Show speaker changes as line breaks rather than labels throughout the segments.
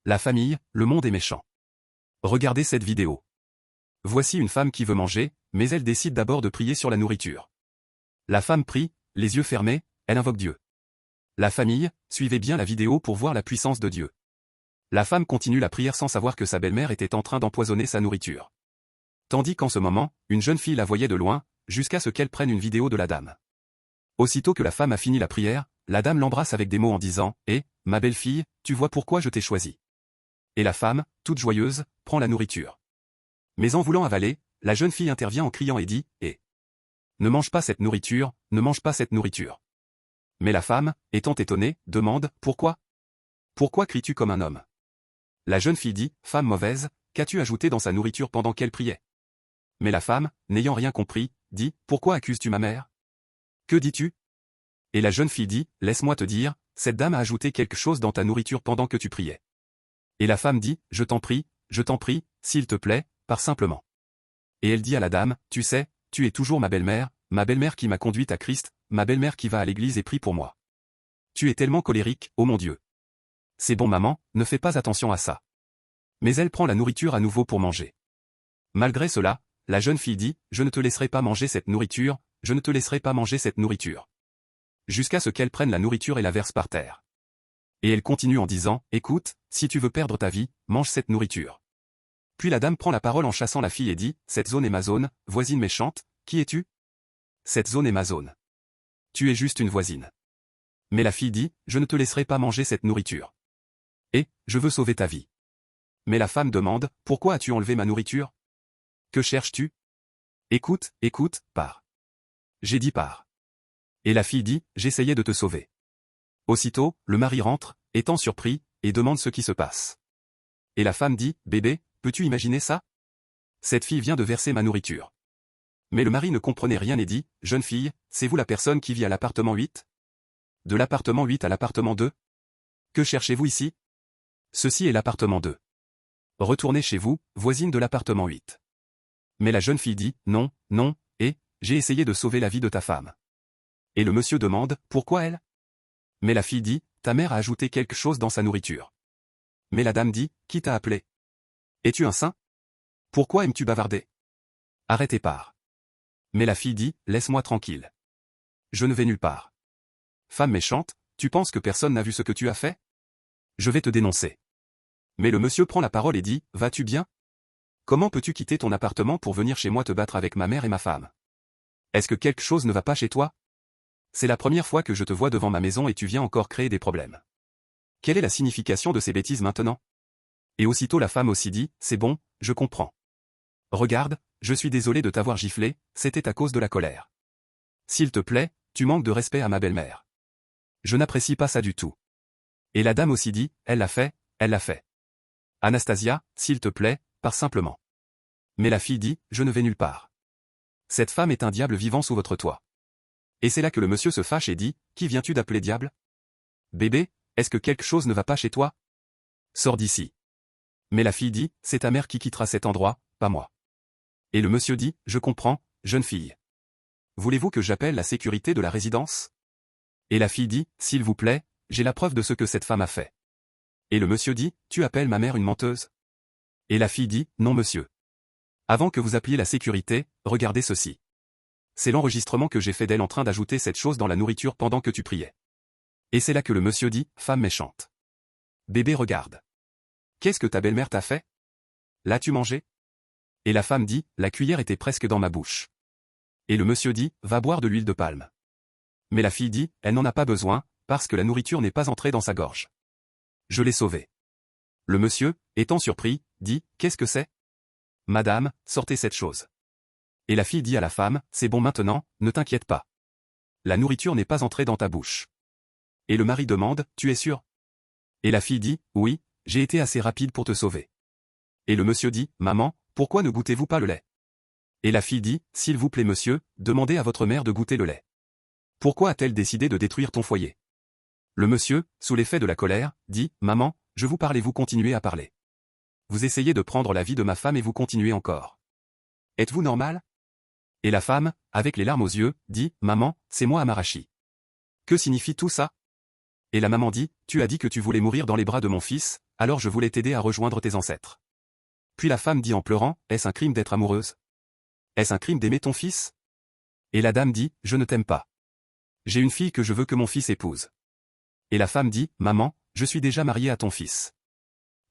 La famille, le monde est méchant. Regardez cette vidéo. Voici une femme qui veut manger, mais elle décide d'abord de prier sur la nourriture. La femme prie, les yeux fermés, elle invoque Dieu. La famille, suivez bien la vidéo pour voir la puissance de Dieu. La femme continue la prière sans savoir que sa belle-mère était en train d'empoisonner sa nourriture. Tandis qu'en ce moment, une jeune fille la voyait de loin, jusqu'à ce qu'elle prenne une vidéo de la dame. Aussitôt que la femme a fini la prière, la dame l'embrasse avec des mots en disant « Eh, ma belle-fille, tu vois pourquoi je t'ai choisie. » Et la femme, toute joyeuse, prend la nourriture. Mais en voulant avaler, la jeune fille intervient en criant et dit « Eh, ne mange pas cette nourriture, ne mange pas cette nourriture. » Mais la femme, étant étonnée, demande « Pourquoi ? Pourquoi cries-tu comme un homme ?» La jeune fille dit « Femme mauvaise, qu'as-tu ajouté dans sa nourriture pendant qu'elle priait ?» Mais la femme, n'ayant rien compris, dit « Pourquoi accuses-tu ma mère ? Que dis-tu » Et la jeune fille dit « Laisse-moi te dire, cette dame a ajouté quelque chose dans ta nourriture pendant que tu priais. » Et la femme dit « je t'en prie, s'il te plaît, pars simplement. » Et elle dit à la dame « Tu sais, tu es toujours ma belle-mère qui m'a conduite à Christ, ma belle-mère qui va à l'église et prie pour moi. Tu es tellement colérique, oh mon Dieu. C'est bon maman, ne fais pas attention à ça. » Mais elle prend la nourriture à nouveau pour manger. Malgré cela, la jeune fille dit « Je ne te laisserai pas manger cette nourriture, je ne te laisserai pas manger cette nourriture. » Jusqu'à ce qu'elle prenne la nourriture et la verse par terre. Et elle continue en disant « Écoute, si tu veux perdre ta vie, mange cette nourriture. » Puis la dame prend la parole en chassant la fille et dit « Cette zone est ma zone, voisine méchante, qui es-tu ? Cette zone est ma zone. Tu es juste une voisine. » Mais la fille dit « Je ne te laisserai pas manger cette nourriture. Et, je veux sauver ta vie. » Mais la femme demande « Pourquoi as-tu enlevé ma nourriture ? Que cherches-tu ? Écoute, pars. » J'ai dit pars. Et la fille dit « J'essayais de te sauver. » Aussitôt, le mari rentre, étant surpris, et demande ce qui se passe. Et la femme dit « Bébé, peux-tu imaginer ça ? Cette fille vient de verser ma nourriture. » Mais le mari ne comprenait rien et dit « Jeune fille, c'est vous la personne qui vit à l'appartement 8 ? De l'appartement 8 à l'appartement 2 ? Que cherchez-vous ici ? Ceci est l'appartement 2. Retournez chez vous, voisine de l'appartement 8. » Mais la jeune fille dit « Non, et, j'ai essayé de sauver la vie de ta femme. » Et le monsieur demande « Pourquoi elle ? » Mais la fille dit « Ta mère a ajouté quelque chose dans sa nourriture. » Mais la dame dit « Qui t'a appelé ? Es-tu un saint ? Pourquoi aimes-tu bavarder ? Arrête et pars. » Mais la fille dit « Laisse-moi tranquille. Je ne vais nulle part. Femme méchante, tu penses que personne n'a vu ce que tu as fait ? Je vais te dénoncer. » Mais le monsieur prend la parole et dit « Vas-tu bien ? Comment peux-tu quitter ton appartement pour venir chez moi te battre avec ma mère et ma femme ? Est-ce que quelque chose ne va pas chez toi ? C'est la première fois que je te vois devant ma maison et tu viens encore créer des problèmes. Quelle est la signification de ces bêtises maintenant ? Et aussitôt la femme aussi dit, c'est bon, je comprends. Regarde, je suis désolé de t'avoir giflé, c'était à cause de la colère. S'il te plaît, tu manques de respect à ma belle-mère. Je n'apprécie pas ça du tout. Et la dame aussi dit, elle l'a fait. Anastasia, s'il te plaît, pars simplement. Mais la fille dit, je ne vais nulle part. Cette femme est un diable vivant sous votre toit. Et c'est là que le monsieur se fâche et dit, qui viens-tu d'appeler diable ? Bébé, est-ce que quelque chose ne va pas chez toi ? Sors d'ici. Mais la fille dit, c'est ta mère qui quittera cet endroit, pas moi. Et le monsieur dit, je comprends, jeune fille. Voulez-vous que j'appelle la sécurité de la résidence ? Et la fille dit, s'il vous plaît, j'ai la preuve de ce que cette femme a fait. Et le monsieur dit, tu appelles ma mère une menteuse ? Et la fille dit, non monsieur. Avant que vous appeliez la sécurité, regardez ceci. C'est l'enregistrement que j'ai fait d'elle en train d'ajouter cette chose dans la nourriture pendant que tu priais. Et c'est là que le monsieur dit, femme méchante. Bébé regarde. Qu'est-ce que ta belle-mère t'a fait ? L'as-tu mangé ? Et la femme dit, la cuillère était presque dans ma bouche. Et le monsieur dit, va boire de l'huile de palme. Mais la fille dit, elle n'en a pas besoin, parce que la nourriture n'est pas entrée dans sa gorge. Je l'ai sauvée. Le monsieur, étant surpris, dit, qu'est-ce que c'est ? Madame, sortez cette chose. Et la fille dit à la femme, c'est bon maintenant, ne t'inquiète pas. La nourriture n'est pas entrée dans ta bouche. Et le mari demande, tu es sûr ? Et la fille dit, oui, j'ai été assez rapide pour te sauver. Et le monsieur dit, maman, pourquoi ne goûtez-vous pas le lait ? Et la fille dit, s'il vous plaît monsieur, demandez à votre mère de goûter le lait. Pourquoi a-t-elle décidé de détruire ton foyer ? Le monsieur, sous l'effet de la colère, dit, maman, je vous parle et vous continuez à parler. Vous essayez de prendre la vie de ma femme et vous continuez encore. Êtes-vous normal ? Et la femme, avec les larmes aux yeux, dit, maman, c'est moi Amarachi. Que signifie tout ça ? Et la maman dit, tu as dit que tu voulais mourir dans les bras de mon fils, alors je voulais t'aider à rejoindre tes ancêtres. Puis la femme dit en pleurant, est-ce un crime d'être amoureuse? Est-ce un crime d'aimer ton fils? Et la dame dit, je ne t'aime pas. J'ai une fille que je veux que mon fils épouse. Et la femme dit, maman, je suis déjà mariée à ton fils.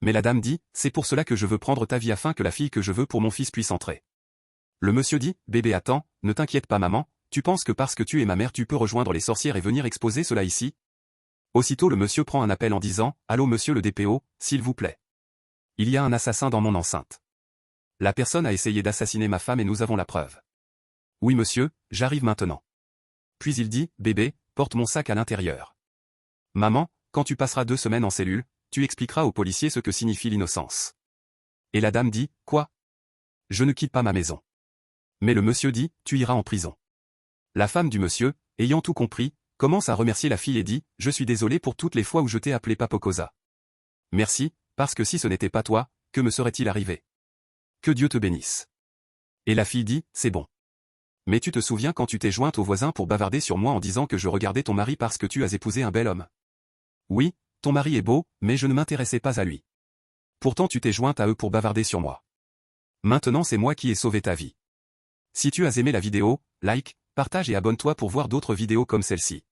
Mais la dame dit, c'est pour cela que je veux prendre ta vie afin que la fille que je veux pour mon fils puisse entrer. Le monsieur dit, bébé attends, ne t'inquiète pas maman, tu penses que parce que tu es ma mère tu peux rejoindre les sorcières et venir exposer cela ici? Aussitôt le monsieur prend un appel en disant, allô monsieur le DPO, s'il vous plaît. Il y a un assassin dans mon enceinte. La personne a essayé d'assassiner ma femme et nous avons la preuve. Oui monsieur, j'arrive maintenant. Puis il dit, bébé, porte mon sac à l'intérieur. Maman, quand tu passeras 2 semaines en cellule, tu expliqueras aux policiers ce que signifie l'innocence. Et la dame dit, quoi? Je ne quitte pas ma maison. Mais le monsieur dit, tu iras en prison. La femme du monsieur, ayant tout compris, commence à remercier la fille et dit, je suis désolé pour toutes les fois où je t'ai appelé Papokosa. Merci, parce que si ce n'était pas toi, que me serait-il arrivé? Que Dieu te bénisse. Et la fille dit, c'est bon. Mais tu te souviens quand tu t'es jointe aux voisins pour bavarder sur moi en disant que je regardais ton mari parce que tu as épousé un bel homme? Oui, ton mari est beau, mais je ne m'intéressais pas à lui. Pourtant tu t'es jointe à eux pour bavarder sur moi. Maintenant c'est moi qui ai sauvé ta vie. Si tu as aimé la vidéo, like, partage et abonne-toi pour voir d'autres vidéos comme celle-ci.